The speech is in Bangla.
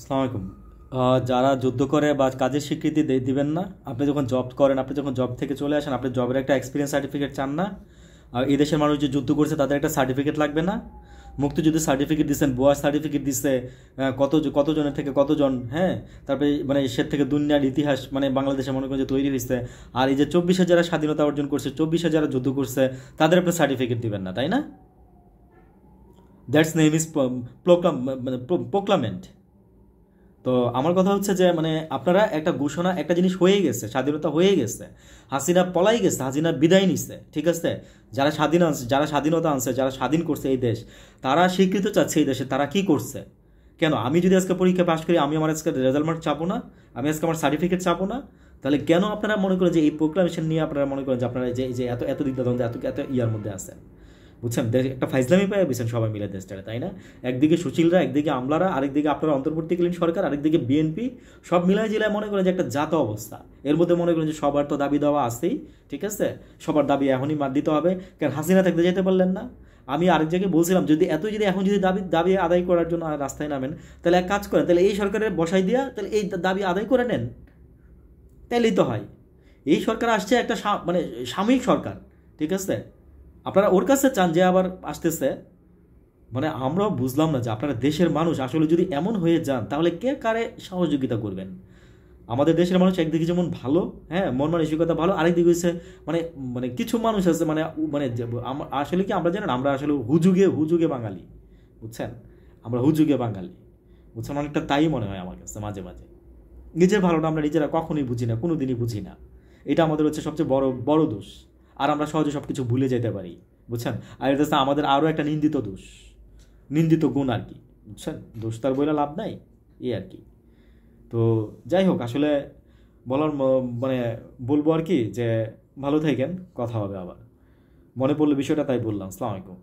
আসসালামু আলাইকুম। যারা যুদ্ধ করে বা কাজের স্বীকৃতি দিবেন না, আপনি যখন জব করেন, আপনি যখন জব থেকে চলে আসেন, আপনি জবের একটা এক্সপিরিয়েন্স সার্টিফিকেট চান না। আর এই দেশের মানুষ যে যুদ্ধ করছে তাদের একটা সার্টিফিকেট লাগবে না। মুক্তিযুদ্ধের সার্টিফিকেট দিচ্ছেন, বয়স সার্টিফিকেট দিচ্ছে, কতজনের থেকে কতজন, হ্যাঁ। তারপরে মানে সে থেকে দুনিয়ার ইতিহাস মানে বাংলাদেশে মনে করেন যে তৈরি হয়েছে। আর এই যে 24 যারা স্বাধীনতা অর্জন করছে, 24 যারা যুদ্ধ করছে, তাদের আপনি সার্টিফিকেট দিবেন না, তাই না? দ্যাটস নেম ইজ মানে প্রোক্লামেন্ট। তো আমার কথা হচ্ছে যে মানে আপনারা একটা ঘোষণা, একটা জিনিস হয়ে গেছে, স্বাধীনতা হয়ে গেছে, হাসিনা পলাই গেছে, হাসিনা বিদায় নিচ্ছে, ঠিক আছে। যারা স্বাধীন আনছে, যারা স্বাধীনতা আনছে, যারা স্বাধীন করছে এই দেশ, তারা স্বীকৃত চাচ্ছে এই দেশে, তারা কি করছে? কেন আমি যদি আজকে পরীক্ষা পাশ করি, আমি আমার আজকে রেজাল্ট মার্ক চাপো না? আমি আজকে আমার সার্টিফিকেট চাপো না? তাহলে কেন আপনারা মনে করেন যে এই প্রোক্লামেশন নিয়ে আপনারা মনে করেন যে আপনারা যে এই যে এত এত দ্বিধাদ্বন্দ্ব, এত এত ইয়ার মধ্যে আছেন? বুঝছেন, একটা ফাইজলামি পাই বুঝছেন সবাই মিলে দেশটারে, তাই না? একদিকে সুশীলরা, একদিকে আমলারা, আরেকদিকে আপনারা অন্তর্বর্তীকালীন সরকার, আরেকদিকে বিএনপি, সব মিলাই জেলায় মনে করেন যে একটা জাত অবস্থা। এর মধ্যে মনে করেন যে সবার তো দাবি দেওয়া আছেই, ঠিক আছে। সবার দাবি এখনই মার দিতে হবে, কারণ হাসিনা থাকতে যেতে পারলেন না। আমি আরেক জায়গায় বলছিলাম, যদি এখন যদি দাবি দাবি আদায় করার জন্য রাস্তায় নামেন, তাহলে এক কাজ করেন, তাহলে এই সরকারের বসাই দিয়া তাহলে এই দাবি আদায় করে নেন, তাইলেই তো হয়। এই সরকার আসছে একটা মানে সাময়িক সরকার, ঠিক আছে। আপনারা ওর কাছে চান যে আবার আসতেছে। মানে আমরাও বুঝলাম না যে আপনারা দেশের মানুষ আসলে যদি এমন হয়ে যান, তাহলে কে কারে সহযোগিতা করবেন? আমাদের দেশের মানুষ একদিকে যেমন ভালো, হ্যাঁ, মন মানসিকতা ভালো, আরেকদিকে হচ্ছে মানে মানে কিছু মানুষ আছে মানে মানে আসলে কি আমরা জানেন, আমরা আসলে হুজুগে হুজুগে বাঙালি, বুঝছেন। আমরা হুজুগে বাঙালি, বুঝছেন। অনেকটা তাই মনে হয় আমার কাছে মাঝে মাঝে। নিজের ভালোটা আমরা নিজেরা কখনোই বুঝি না, কোনো দিনই বুঝি না। এটা আমাদের হচ্ছে সবচেয়ে বড় বড় দোষ। আর আমরা সহজে সব কিছু ভুলে যেতে পারি, বুঝছেন। আর এটা হচ্ছে আমাদের আরও একটা নিন্দিত দোষ, নিন্দিত গুণ আর কি, বুঝছেন। দোষ তার বইলে লাভ নাই, এই আর কি। তো যাই হোক, আসলে বলার মানে বলবো আর কি যে ভালো থাকেন, কথা হবে আবার। মনে পড়লো বিষয়টা তাই বললাম। আসসালামু আলাইকুম।